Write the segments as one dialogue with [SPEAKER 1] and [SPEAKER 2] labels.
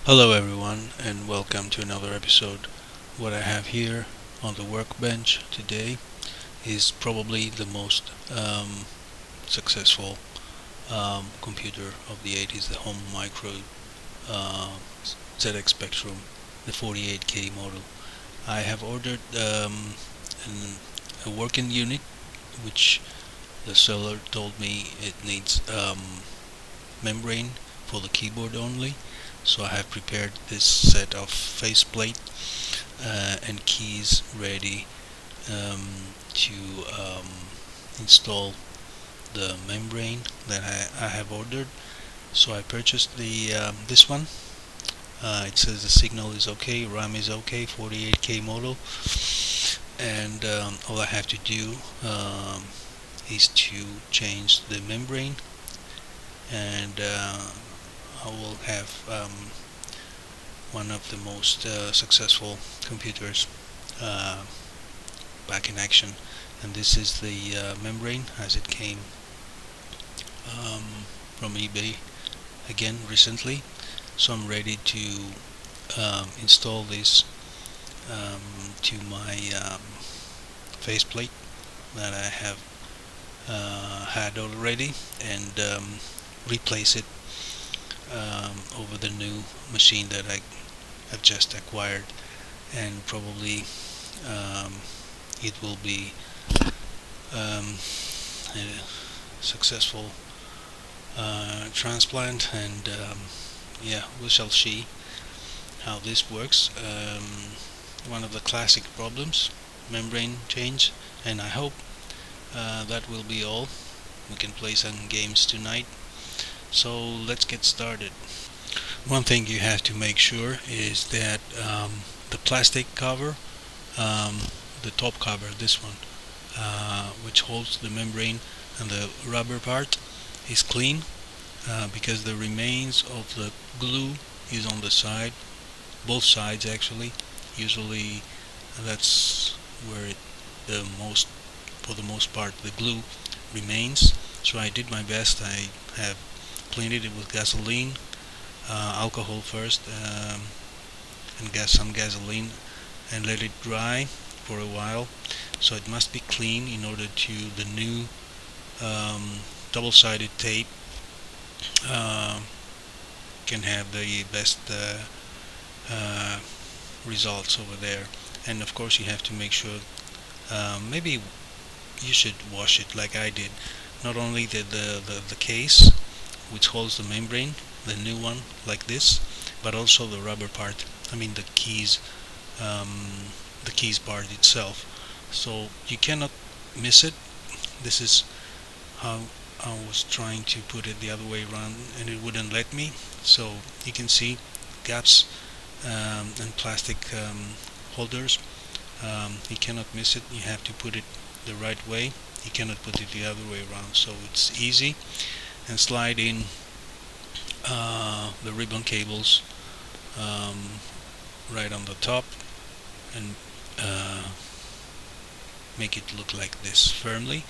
[SPEAKER 1] Hello everyone and welcome to another episode. What I have here on the workbench today is probably the most successful computer of the 80s, the Home Micro uh, ZX Spectrum, the 48K model. I have ordered a working unit which the seller told me it needs membrane for the keyboard only. So I have prepared this set of faceplate and keys ready to install the membrane that I have ordered. So I purchased the this one. It says the signal is okay, RAM is okay, 48K model, and all I have to do is to change the membrane, and I will have one of the most successful computers uh, back in action. And this is the membrane as it came from eBay again recently. So I'm ready to install this to my faceplate that I have had already, and replace it over the new machine that I have just acquired, and probably um, it will be a successful transplant, and yeah, we shall see how this works. One of the classic problems, membrane change, and I hope that will be all. We can play some games tonight, so let's get started. One thing you have to make sure is that the plastic cover, um, the top cover, this one, which holds the membrane and the rubber part, is clean, because the remains of the glue is on the side, both sides actually. Usually that's where for the most part, the glue remains. So I did my best. I have cleaned it with gasoline, alcohol first, and some gasoline, and let it dry for a while. So it must be clean in order to the new double-sided tape uh, can have the best uh, results over there. And of course you have to make sure, maybe you should wash it like I did, not only the case which holds the membrane, the new one like this, but also the rubber part, I mean the keys part itself. So you cannot miss it. This is how I was trying to put it the other way around, and it wouldn't let me. So you can see gaps and plastic holders. You cannot miss it. You have to put it the right way. You cannot put it the other way around. So it's easy. And slide in the ribbon cables right on the top, and make it look like this firmly,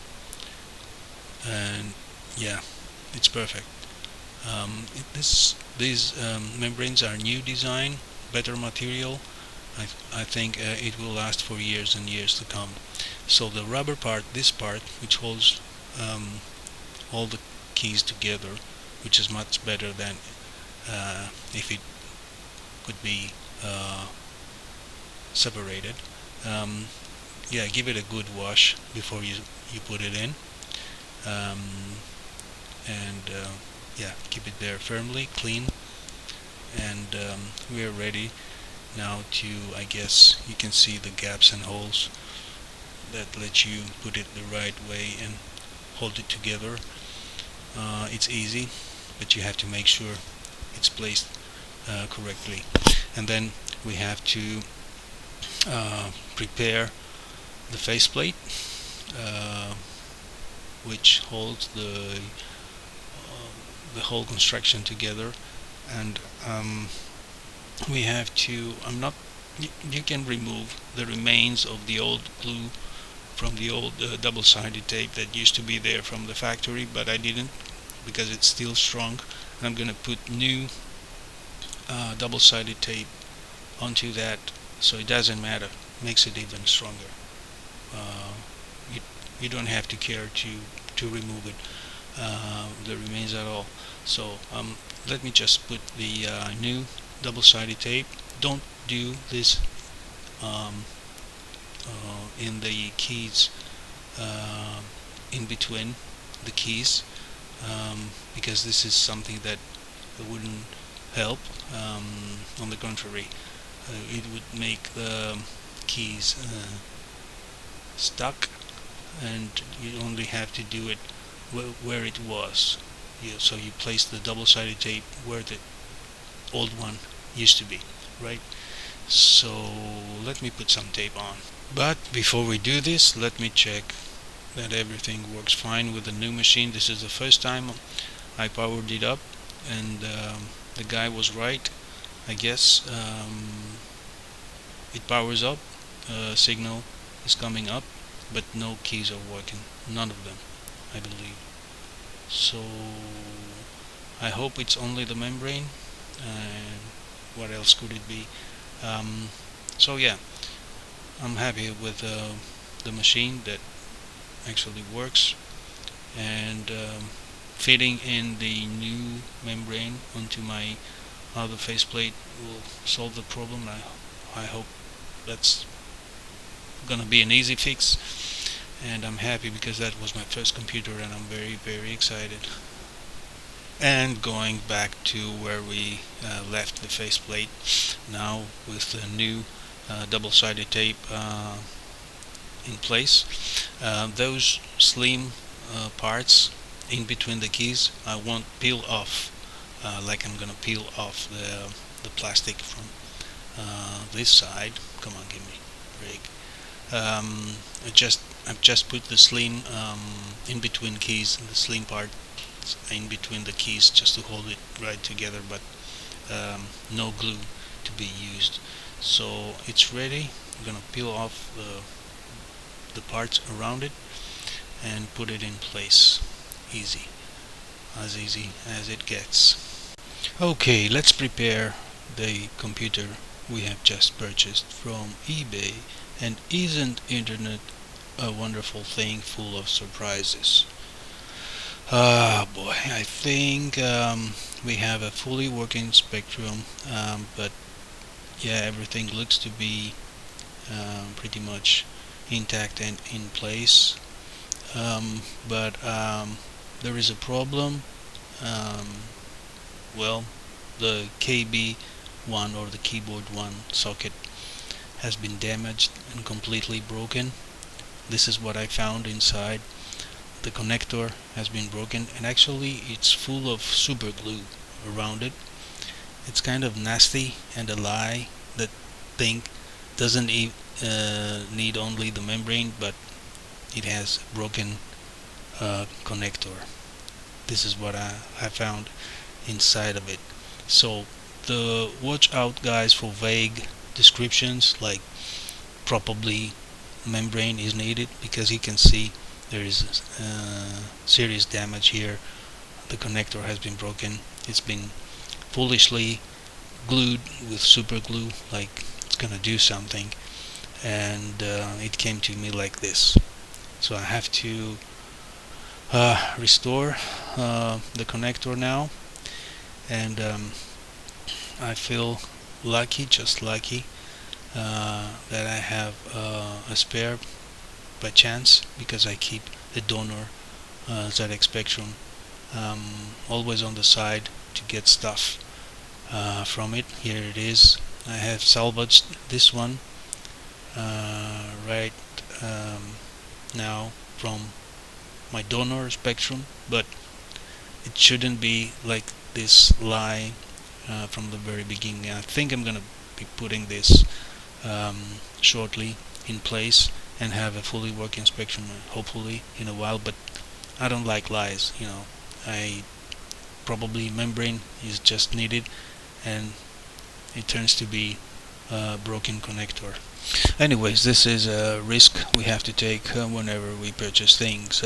[SPEAKER 1] and yeah, it's perfect. These membranes are new design, better material. I think it will last for years and years to come. So the rubber part, this part which holds all the keys together, which is much better than if it could be separated. Yeah, give it a good wash before you put it in, um, and yeah, keep it there firmly clean, and we are ready now to, I guess you can see the gaps and holes that let you put it the right way and hold it together. It's easy, but you have to make sure it's placed correctly. And then we have to prepare the faceplate, which holds the whole construction together. And we have to, you can remove the remains of the old glue from the old double-sided tape that used to be there from the factory, but I didn't, because it's still strong. And I'm gonna put new double-sided tape onto that, so it doesn't matter, makes it even stronger. uh, you, you don't have to care to remove it, the remains at all. So let me just put the new double-sided tape. Don't do this um, in the keys, uh, in between the keys, because this is something that wouldn't help. On the contrary, it would make the keys stuck, and you only have to do it where it was. So you place the double-sided tape where the old one used to be, right? So let me put some tape on. But before we do this, let me check that everything works fine with the new machine. This is the first time I powered it up, and the guy was right, I guess. It powers up, signal is coming up, but no keys are working, none of them, I believe. So I hope it's only the membrane, and what else could it be? So yeah, I'm happy with the machine that actually works, and fitting in the new membrane onto my other faceplate will solve the problem. I hope that's gonna be an easy fix, and I'm happy because that was my first computer, and I'm very excited. And going back to where we left the faceplate, now with the new double-sided tape in place, those slim parts in between the keys I won't peel off, like I'm gonna peel off the plastic from this side. Come on, give me a break. I've just put the slim in between keys, the slim part in between the keys, just to hold it right together, but no glue to be used. So it's ready. I'm gonna peel off the parts around it and put it in place. Easy as it gets. Okay, let's prepare the computer we have just purchased from eBay. And isn't internet a wonderful thing full of surprises? Ah, boy, I think we have a fully working Spectrum, but yeah, everything looks to be pretty much intact and in place. But there is a problem. Well, the KB1, or the keyboard 1 socket, has been damaged and completely broken. This is what I found inside. The connector has been broken, and actually it's full of super glue around it. It's kind of nasty and a lie. That thing doesn't need only the membrane, but it has broken connector. This is what I found inside of it. So watch out, guys, for vague descriptions like probably membrane is needed, because you can see there is serious damage here. The connector has been broken. It's been foolishly glued with super glue, like it's gonna do something, and it came to me like this. So I have to restore the connector now, and I feel lucky, just lucky, that I have a spare by chance, because I keep a donor ZX Spectrum always on the side to get stuff from it. Here it is. I have salvaged this one right now from my donor Spectrum, but it shouldn't be like this lie from the very beginning. I think I'm gonna be putting this shortly in place and have a fully working Spectrum hopefully in a while, but I don't like lies, I probably membrane is just needed, and it turns to be a broken connector. Anyways, this is a risk we have to take whenever we purchase things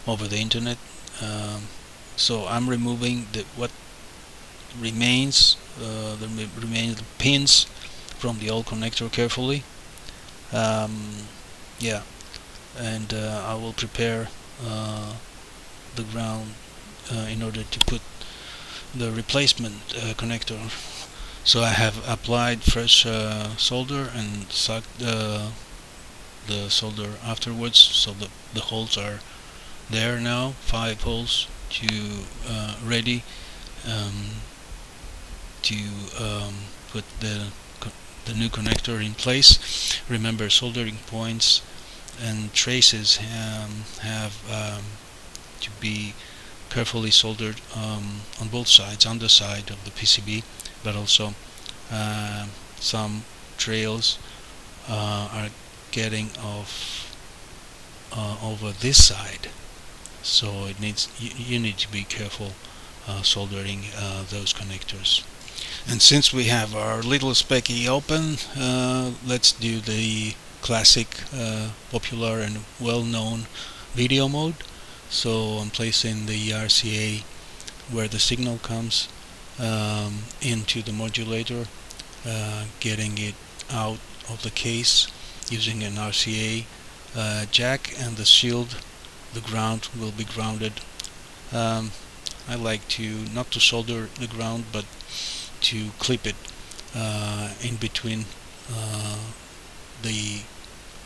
[SPEAKER 1] over the internet. So I'm removing what remains, the pins from the old connector carefully. Yeah, and I will prepare the ground in order to put the replacement connector. So I have applied fresh solder and sucked the solder afterwards, so the holes are there now, 5 holes to ready um, to put the new connector in place. Remember, soldering points and traces have to be carefully soldered on both sides, on the side of the PCB, but also some trails are getting off over this side, so it needs you need to be careful soldering those connectors. And since we have our little specky open, let's do the classic, popular and well-known video mode. So I'm placing the RCA where the signal comes into the modulator, getting it out of the case using an RCA jack, and the shield, the ground, will be grounded. I like to not to solder the ground, but to clip it in between the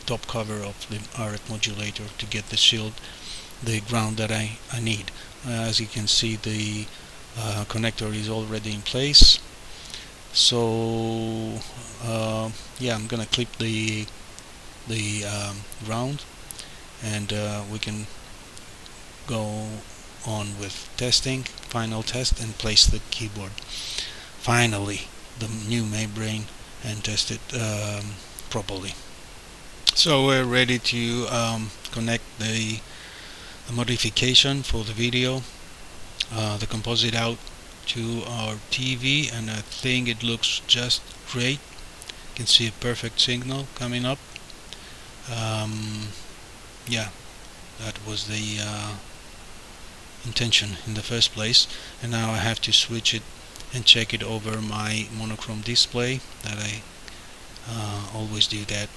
[SPEAKER 1] top cover of the RF modulator to get the shield, the ground that I need. As you can see, the connector is already in place. So yeah, I'm gonna clip the ground, and we can go on with testing, final test, and place the keyboard. Finally, the new membrane, and test it properly. So we're ready to connect the modification for the video, the composite out to our TV, and I think it looks just great. You can see a perfect signal coming up. Yeah, that was the intention in the first place, and now I have to switch it and check it over my monochrome display that I always do that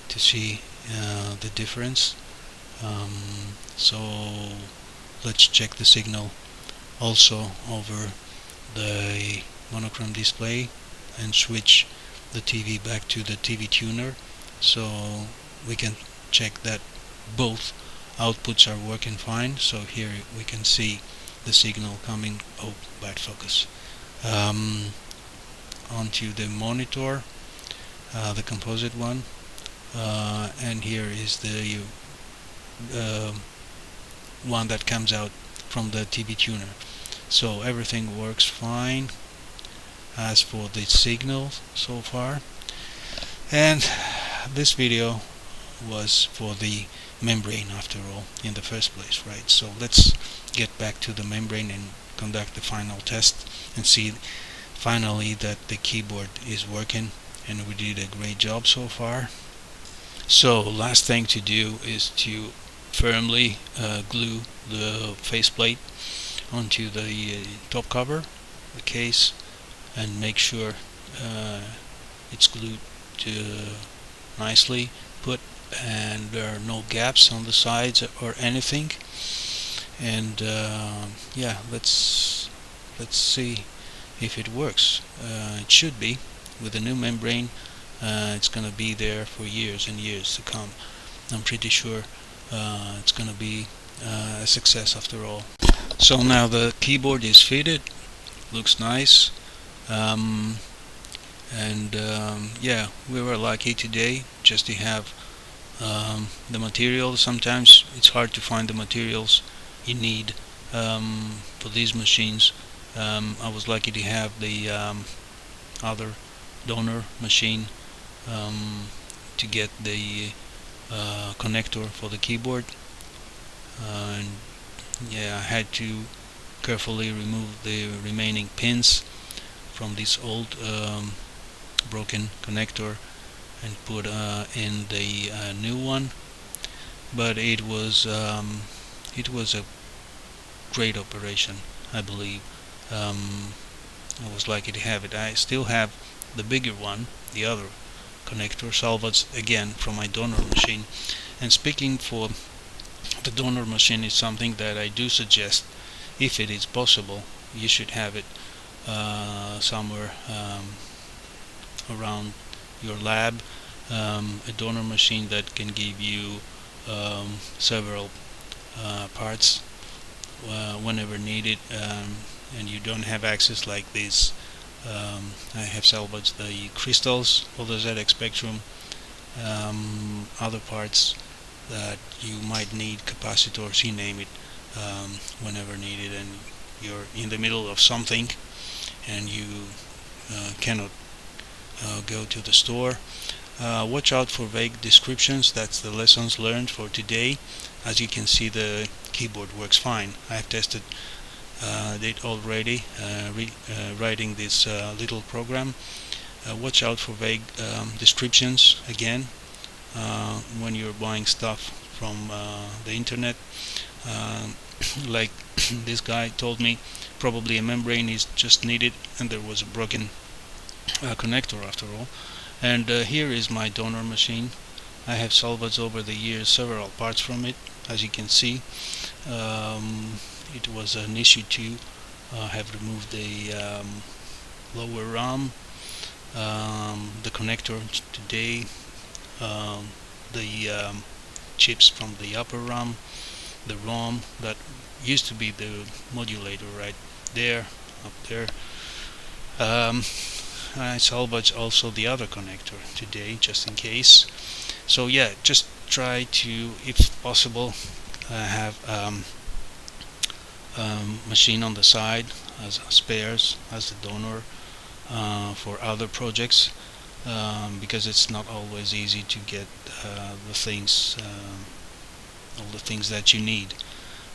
[SPEAKER 1] to see the difference. So let's check the signal also over the monochrome display and switch the TV back to the TV tuner, so we can check that both outputs are working fine. So here we can see the signal coming. Oh, bad focus. Onto the monitor, the composite one, and here is the one that comes out from the TV tuner. So everything works fine as for the signal so far, and this video was for the membrane after all in the first place, right? So let's get back to the membrane and conduct the final test and see finally that the keyboard is working, and we did a great job so far. So last thing to do is to firmly glue the faceplate onto the top cover, the case, and make sure it's glued nicely put, and there are no gaps on the sides or anything. And yeah, let's see if it works. It should be. With the new membrane, it's gonna be there for years and years to come. I'm pretty sure it's gonna be a success after all. So now the keyboard is fitted, looks nice, and yeah, we were lucky today just to have the materials. Sometimes it's hard to find the materials you need for these machines. I was lucky to have the other donor machine to get the connector for the keyboard, and yeah, I had to carefully remove the remaining pins from this old broken connector and put in the new one. But it was a great operation, I believe. I was lucky to have it. I still have the bigger one, the other connector, salvaged again from my donor machine. And speaking for the donor machine, is something that I do suggest, if it is possible, you should have it somewhere around your lab, a donor machine that can give you several parts whenever needed, and you don't have access like this. I have salvaged the crystals of the ZX Spectrum, other parts that you might need, capacitors, you name it, whenever needed, and you're in the middle of something and you cannot go to the store. Watch out for vague descriptions. That's the lessons learned for today. As you can see, the keyboard works fine. I have tested it already, writing this little program. Watch out for vague descriptions again when you're buying stuff from the internet. Like this guy told me, probably a membrane is just needed, and there was a broken connector after all. And here is my donor machine. I have salvaged over the years several parts from it. As you can see, it was an issue to have removed the lower RAM, the connector today, the chips from the upper RAM, the ROM that used to be the modulator right there, up there. I salvaged also the other connector today, just in case. So yeah, just try to, if possible, have machine on the side as spares, as the donor for other projects, because it's not always easy to get the things, all the things that you need.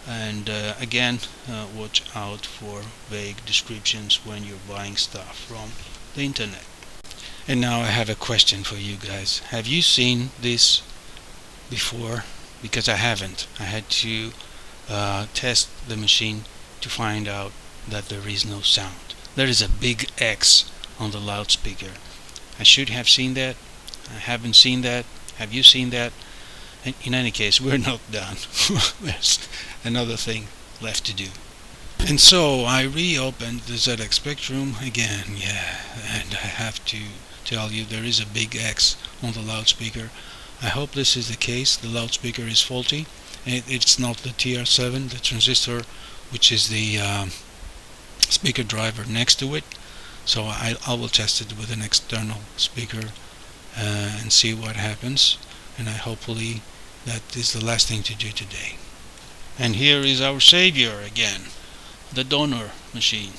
[SPEAKER 1] And again, watch out for vague descriptions when you're buying stuff from the internet. And now I have a question for you guys. Have you seen this before? Because I haven't. I had to test the machine to find out that there is no sound. There is a big X on the loudspeaker. I should have seen that. I haven't seen that. Have you seen that? And in any case, we're not done. There's another thing left to do. And so I reopened the ZX Spectrum again, and I have to tell you there is a big X on the loudspeaker. I hope this is the case. The loudspeaker is faulty. It's not the TR7, the transistor, which is the speaker driver next to it. So I will test it with an external speaker and see what happens. And hopefully that is the last thing to do today. And here is our savior again, the donor machine.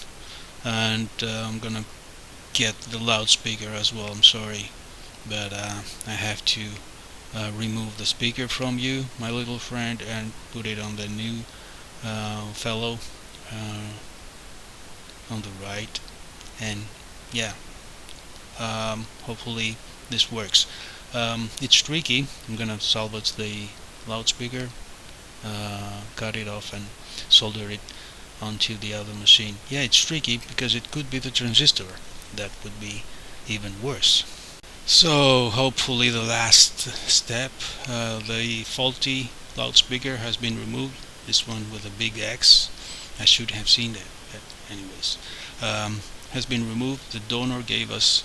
[SPEAKER 1] And I'm gonna get the loudspeaker as well. I'm sorry, but I have to remove the speaker from you, my little friend, and put it on the new fellow on the right. And yeah, hopefully this works. It's tricky. I'm gonna salvage the loudspeaker, cut it off and solder it onto the other machine. Yeah, it's tricky because it could be the transistor. That would be even worse. So hopefully the last step, the faulty loudspeaker has been removed. This one with a big X, I should have seen that, but anyways, has been removed. The donor gave us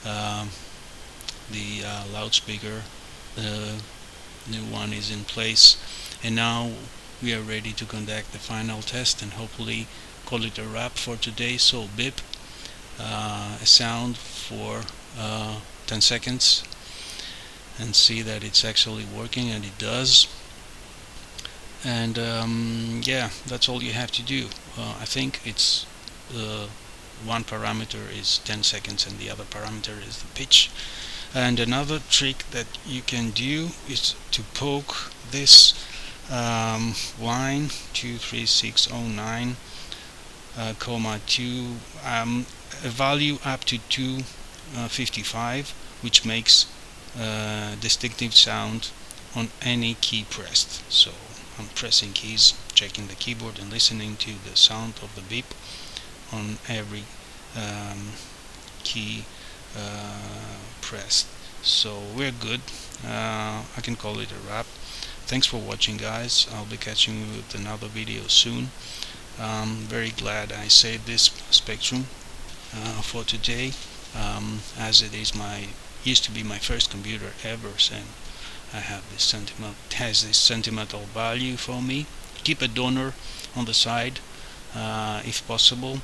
[SPEAKER 1] the loudspeaker. The new one is in place, and now we are ready to conduct the final test and hopefully call it a wrap for today. So beep, a sound for 10 seconds and see that it's actually working, and it does. And yeah, that's all you have to do. I think it's one parameter is 10 seconds and the other parameter is the pitch. And another trick that you can do is to poke this line 23609 comma 2, a value up to 255, which makes distinctive sound on any key pressed. So I'm pressing keys, checking the keyboard and listening to the sound of the beep on every key pressed. So we're good. I can call it a wrap. Thanks for watching, guys. I'll be catching you with another video soon. Very glad I saved this Spectrum for today, as it is used to be my first computer ever, and I have this has this sentimental value for me. Keep a donor on the side if possible,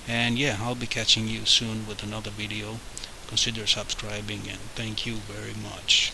[SPEAKER 1] and yeah, I'll be catching you soon with another video. Consider subscribing, and thank you very much.